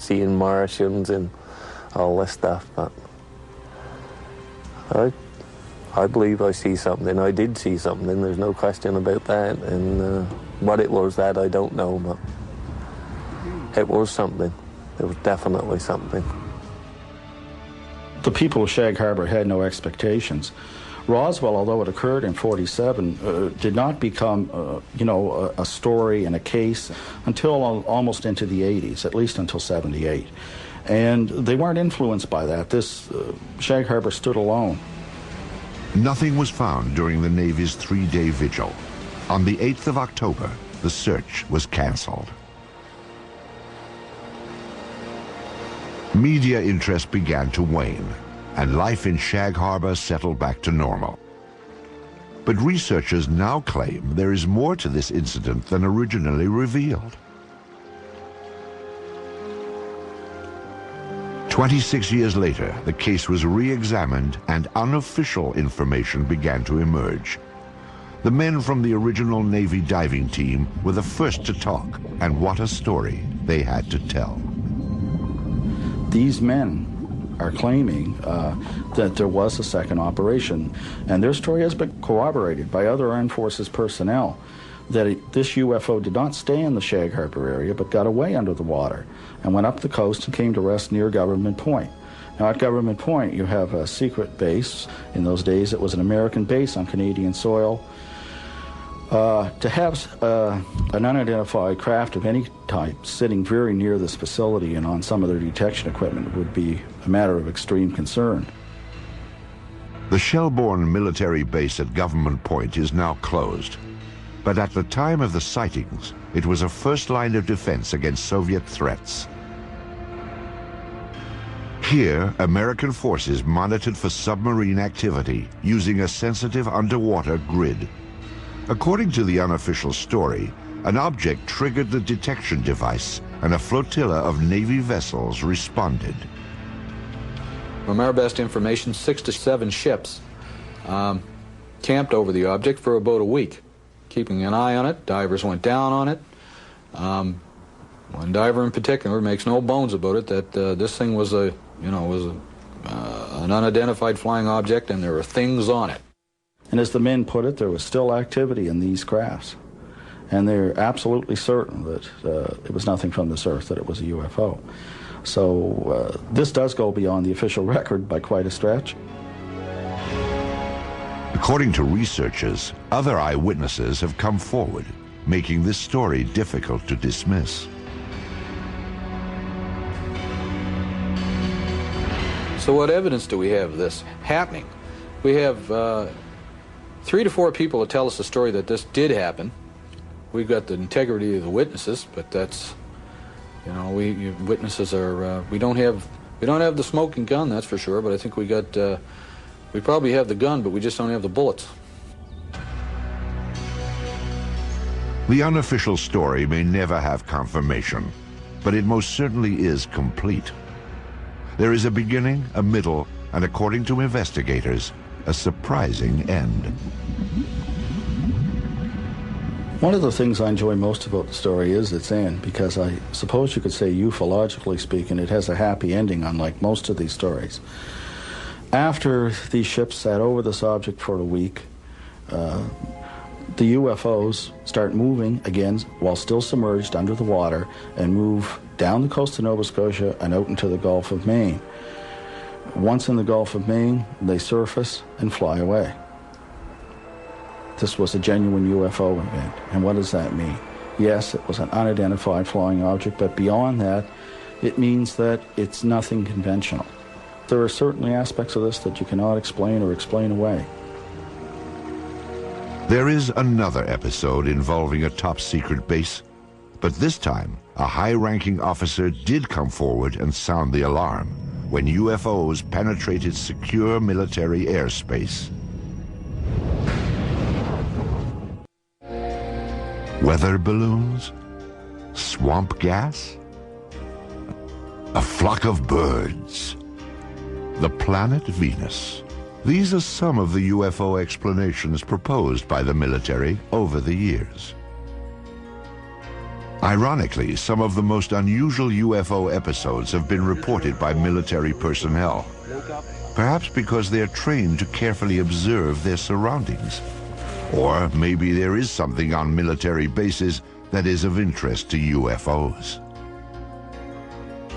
seeing Martians and all this stuff, but I believe I see something. I did see something, there's no question about that, and what it was, that I don't know, but it was something. It was definitely something. The people of Shag Harbor had no expectations. Roswell, although it occurred in '47, did not become, a story and a case until almost into the '80s, at least until '78. And they weren't influenced by that. Shag Harbor stood alone. Nothing was found during the Navy's 3-day vigil. On the 8th of October, the search was canceled. Media interest began to wane, and life in Shag Harbor settled back to normal. But researchers now claim there is more to this incident than originally revealed. 26 years later, the case was re-examined and unofficial information began to emerge. The men from the original Navy diving team were the first to talk, and what a story they had to tell. These men are claiming that there was a second operation, and their story has been corroborated by other Armed Forces personnel, that this UFO did not stay in the Shag Harbor area, but got away under the water and went up the coast and came to rest near Government Point. Now, at Government Point, you have a secret base. In those days, it was an American base on Canadian soil. To have an unidentified craft of any type sitting very near this facility and on some of their detection equipment would be a matter of extreme concern. The Shelbourne military base at Government Point is now closed, but at the time of the sightings, it was a first line of defense against Soviet threats. Here, American forces monitored for submarine activity using a sensitive underwater grid. According to the unofficial story, an object triggered the detection device and a flotilla of Navy vessels responded. From our best information, 6 to 7 ships camped over the object for about a week, keeping an eye on it. Divers went down on it. One diver in particular makes no bones about it that this thing was an unidentified flying object, and there were things on it. And as the men put it, there was still activity in these crafts. And they're absolutely certain that it was nothing from this earth, that it was a UFO. So this does go beyond the official record by quite a stretch. According to researchers, other eyewitnesses have come forward, making this story difficult to dismiss. So what evidence do we have of this happening? We have 3 to 4 people that tell us the story that this did happen. We've got the integrity of the witnesses, but that's, witnesses are, we don't have the smoking gun, that's for sure, but I think we probably have the gun, but we just don't have the bullets. The unofficial story may never have confirmation, but it most certainly is complete. There is a beginning, a middle, and according to investigators, a surprising end. One of the things I enjoy most about the story is its end, because I suppose you could say, ufologically speaking, it has a happy ending, unlike most of these stories. After these ships sat over this object for a week, the UFOs start moving again while still submerged under the water and move down the coast of Nova Scotia and out into the Gulf of Maine. Once in the Gulf of Maine, they surface and fly away. This was a genuine UFO event. And what does that mean? Yes, it was an unidentified flying object, but beyond that, it means that it's nothing conventional. There are certainly aspects of this that you cannot explain or explain away. There is another episode involving a top-secret base, but this time, a high-ranking officer did come forward and sound the alarm when UFOs penetrated secure military airspace. Weather balloons? Swamp gas? A flock of birds? The planet Venus? These are some of the UFO explanations proposed by the military over the years. Ironically, some of the most unusual UFO episodes have been reported by military personnel, perhaps because they're trained to carefully observe their surroundings. Or maybe there is something on military bases that is of interest to UFOs.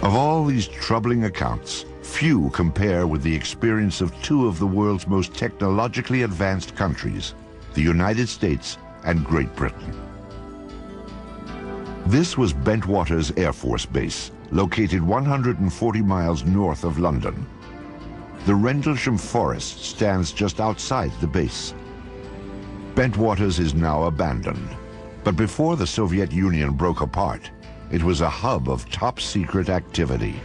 Of all these troubling accounts, few compare with the experience of two of the world's most technologically advanced countries, the United States and Great Britain. This was Bentwaters Air Force Base, located 140 miles north of London. The Rendlesham Forest stands just outside the base. Bentwaters is now abandoned, but before the Soviet Union broke apart, it was a hub of top-secret activity.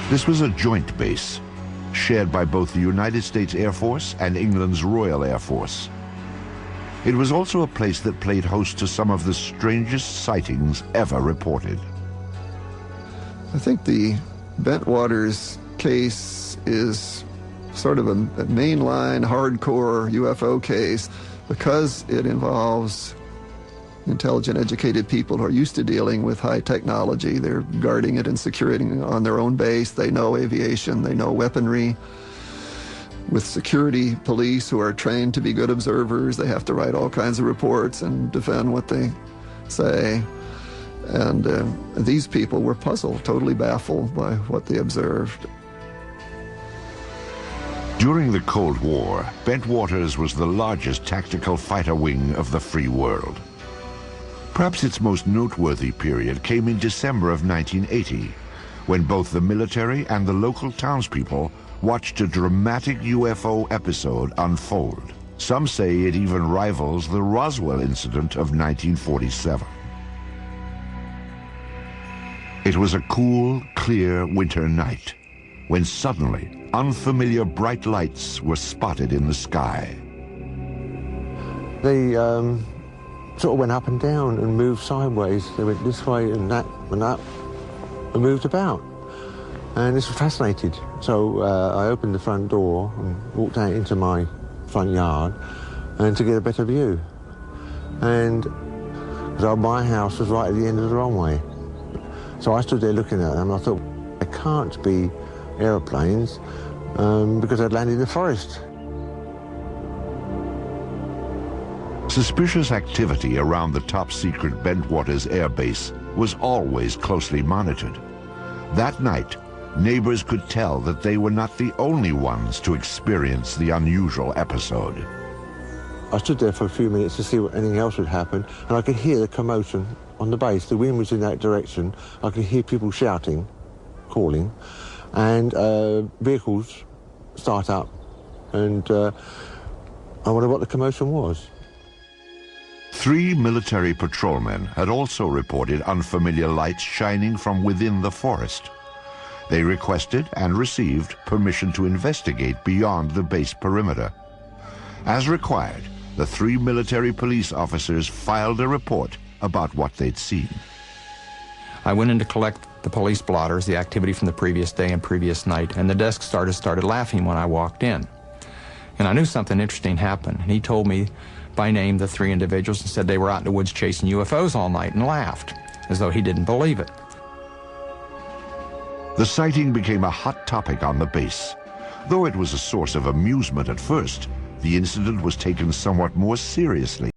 This was a joint base, shared by both the United States Air Force and England's Royal Air Force. It was also a place that played host to some of the strangest sightings ever reported. I think the Bentwaters case is sort of a mainline, hardcore UFO case because it involves intelligent, educated people who are used to dealing with high technology. They're guarding it and securing it on their own base. They know aviation, they know weaponry. With security police who are trained to be good observers, they have to write all kinds of reports and defend what they say. And these people were puzzled, totally baffled by what they observed. During the Cold War, Bentwaters was the largest tactical fighter wing of the free world. Perhaps its most noteworthy period came in December of 1980, when both the military and the local townspeople watched a dramatic UFO episode unfold. Some say it even rivals the Roswell incident of 1947. It was a cool, clear winter night when suddenly unfamiliar bright lights were spotted in the sky. They sort of went up and down and moved sideways. They went this way and that and moved about. And this was fascinated. So I opened the front door and walked out into my front yard and to get a better view. And so my house was right at the end of the runway. So I stood there looking at them and I thought, it can't be aeroplanes because they'd landed in the forest. Suspicious activity around the top-secret Bentwaters Air Base was always closely monitored. That night, neighbors could tell that they were not the only ones to experience the unusual episode. I stood there for a few minutes to see what anything else would happen, and I could hear the commotion on the base. The wind was in that direction. I could hear people shouting, calling, and vehicles start up, and I wondered what the commotion was. 3 military patrolmen had also reported unfamiliar lights shining from within the forest. They requested and received permission to investigate beyond the base perimeter. As required, the 3 military police officers filed a report about what they'd seen. I went in to collect the police blotters, the activity from the previous day and previous night, and the desk started laughing when I walked in. And I knew something interesting happened. And he told me by name the 3 individuals and said they were out in the woods chasing UFOs all night and laughed, as though he didn't believe it. The sighting became a hot topic on the base. Though it was a source of amusement at first, the incident was taken somewhat more seriously